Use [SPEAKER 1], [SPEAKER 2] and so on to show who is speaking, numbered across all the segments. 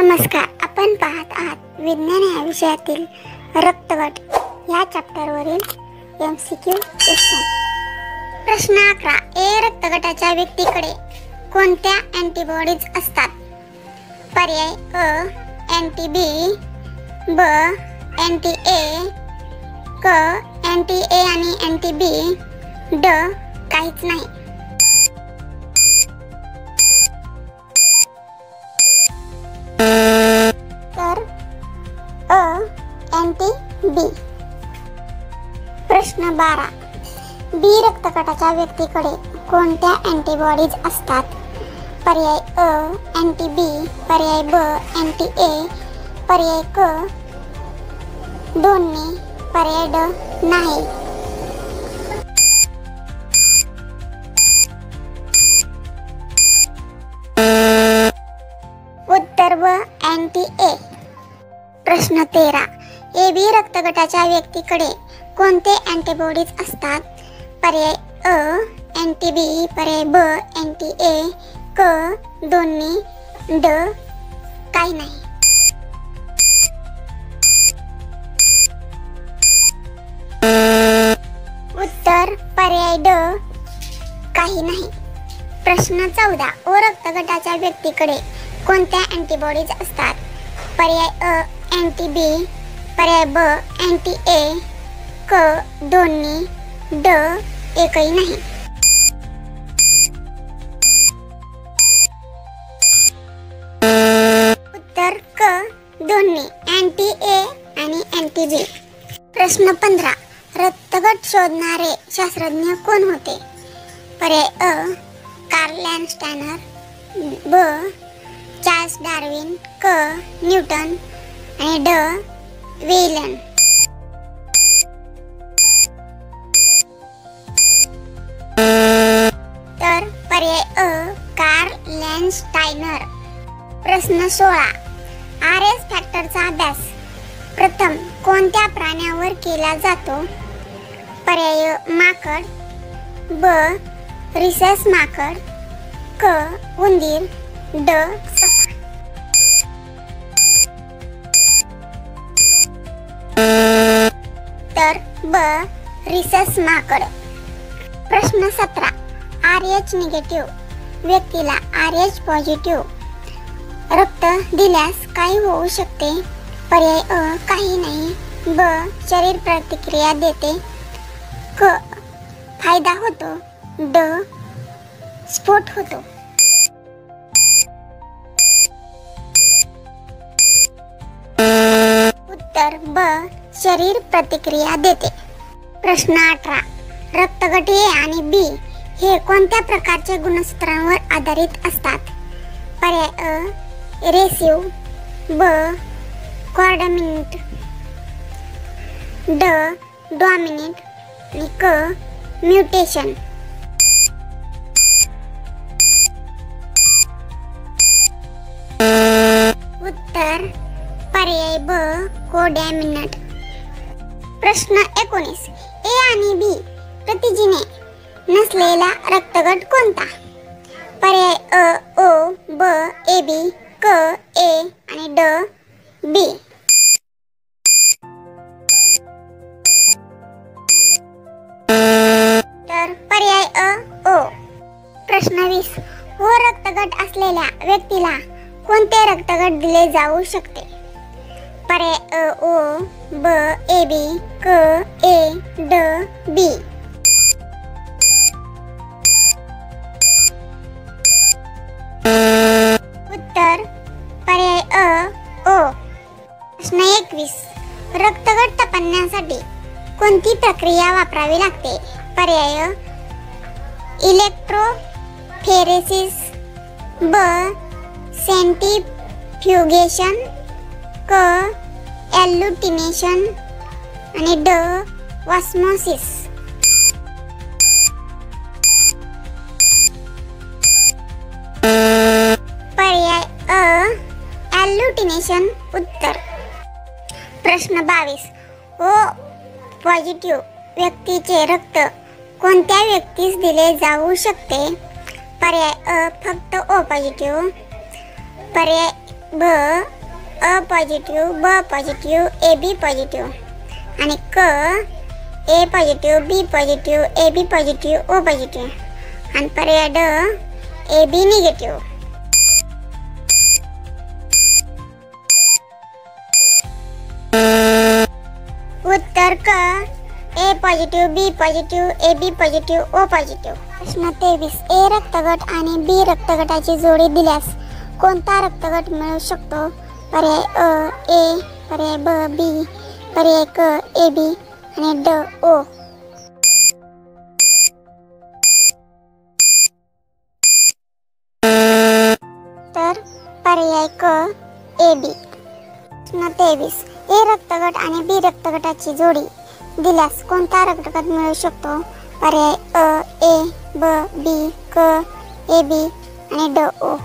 [SPEAKER 1] नमस्कार, आपण पाहत आहात विज्ञान या विषयातील रक्तगट या चॅप्टरवरील एमसीक्यू क्वेश्चन। प्रश्न 11, ए रक्तगटाच्या व्यक्तीकडे कोणत्या अँटीबॉडीज असतात? पर्याय अ अँटी बी, ब अँटी ए, क अँटी ए आणि अँटी बी, ड काहीच नाही। तर अ अँटी बी। प्रश्न 12, बी रक्तगटाच्या व्यक्तीकडे कोणत्या अँटीबॉडीज असतात? पर्याय अ अँटी बी, पर्याय ब अँटी ए, पर्याय क दोन्ही, पर्याय ड नाही। उत्तर व अँटी ए। प्रश्न 13, ए बी रक्तगटाच्या व्यक्तीकडे कोणते अँटीबॉडीज असतात? पर्याय अ अँटी बी, पर्याय ब अँटी ए, क दोन्ही, ड काही नाही। उत्तर पर्याय ड काही नाही। प्रश्न 14, ओ रक्तगटाच्या व्यक्तीकडे कोणत्या अँटीबॉडीज असतात? पर्याय अ अँटी बी, पर्याय ब अँटी ए, क दोन्ही, ड एकही नाही। उत्तर क दोन्ही, अँटी ए आणि अँटी बी। प्रश्न 15, रक्तगट शोधणारे शास्त्रज्ञ कोण होते? पर्याय अ कार्ल लँडस्टायनर, ब चार्ल्स डार्विन, क न्यूटन आणि ड वेलन। तर पर्याय अ कार्ल लँडस्टायनर। प्रश्न 16, आरएस फॅक्टरचा अभ्यास प्रथम कोणत्या प्राण्यावर केला जातो? पर्याय माकड, ब रिसस माकड, क उंदीर, ड ससा। तर ब रिसस माकड। प्रश्न 17, RH निगेटिव्ह व्यक्तीला RH पॉझिटिव्ह रक्त दिल्यास काय होऊ शकते? पर्याय अ काही नाही, ब शरीर प्रतिक्रिया देते, क फायदा होतो, ड स्फोट होतो। उत्तर ब शरीर प्रतिक्रिया देते। प्रश्न 18, रक्तगट ए आणि बी हे कोणत्या प्रकारचे गुणसूत्रांवर आधारित असतात? पर्याय अ रेसिव, ब कॉर्डमिनेट, ड डॉमिनेट आणि क म्युटेशन। उत्तर पर्याय ब कोडॅमिनेट। प्रश्न 19, ए आणि बी प्रतिजीने नसलेला रक्तगट कोणता? पर्याय अ ओ, ब ए बी, क ए आणि ड बी। तर पर्याय अ ओ। प्रश्न 20, ओ रक्तगट असलेल्या व्यक्तीला कोणते रक्तगट दिले जाऊ शकते? पर्याय अ ओ, ब ए बी, क ए, ड बी। उत्तर पर्याय अ ओ। प्रश्न 21, रक्तगट तपासण्यासाठी कोणती प्रक्रिया वापरावी लागते? पर्याय इलेक्ट्रोफोरेसिस, ब सेंट्रीफ्युगेशन, क एल्युटिनेशन आणि ड ऑस्मोसिस। पर्याय अ एल्युटिनेशन उत्तर। प्रश्न 22, ओ पॉझिटिव्ह व्यक्तीचे रक्त कोणत्या व्यक्तीस दिले जाऊ शकते? पर्याय अ फक्त ओ पॉझिटिव्ह, पर्याय ब अ पॉझिटिव्ह, ब पॉझिटिव्ह, ए बी पॉझिटिव्ह आणि क A positive, B positive, A B positive, O positive आणि पर्याय ड ए बी निगेटिव्ह. उत्तर क A positive, B positive, A B positive, O positive. प्रश्न 23. ए रक्तगट आणि बी रक्तगटाची जोडी दिल्यास कोणता रक्तगट मिळू शकतो? पर्याय अ ए, पर्याय ब बी, पर्याय क ए बी आणि ड ओ. तर पर्याय क ए बी. प्रश्न 23. ए रक्तगट आणि बी रक्तगटाची जोडी दिल्यास कोणता रक्तगट मिळू शकतो? पर्याय अ ए, ब बी, क ए बी आणि ड ओ.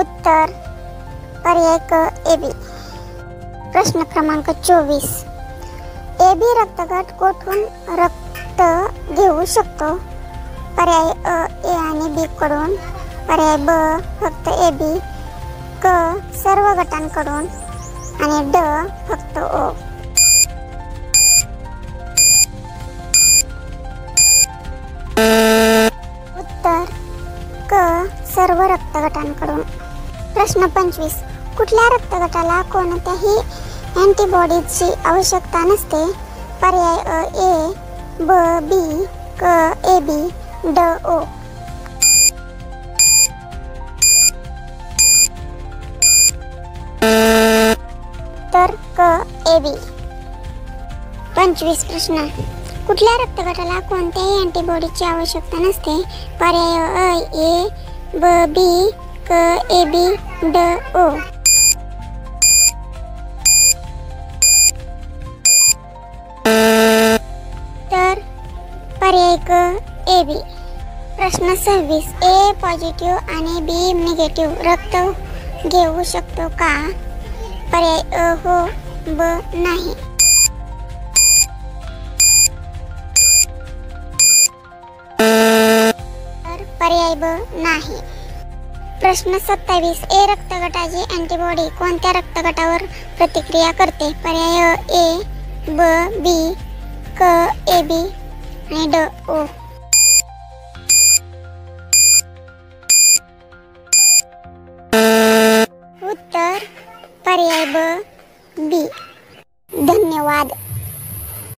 [SPEAKER 1] उत्तर पर्याय क ए बी. प्रश्न क्रमांक 24. ए बी रक्तगट कोठून रक्त घेऊ शकतो? पर्याय अ ए आणि बी कडून, पर्याय ब फक्त ए बी, क सर्व गटांकडून आणि ड फक्त ओ. उत्तर क सर्व रक्तगटांकडून. प्रश्न 25. कुठल्या रक्तगटाला कोणत्याही अँटीबॉडीजची आवश्यकता नसते? पर्याय अ ए, ब बी, क ए बी, ड ओ. तर क ए बी. 25 प्रश्न. कुठल्या रक्तगटाला कोणत्याही अँटीबॉडीची आवश्यकता नसते? पर्याय अ ए, ब बी, क ए बी, ड ओ. तर पर्याय क ए बी. प्रश्न 26. ए पॉझिटिव्ह आणि बी निगेटिव्ह रक्त घेऊ शकतो का? पर्याय अ हो, ब नाही. तर पर्याय ब नाही. प्रश्न 27. ए रक्तगटाची अँटीबॉडी कोणत्या रक्तगटावर प्रतिक्रिया करते? पर्याय अ ए, ब बी, क ए बी आणि ड ओ. उत्तर पर्याय ब बी. धन्यवाद.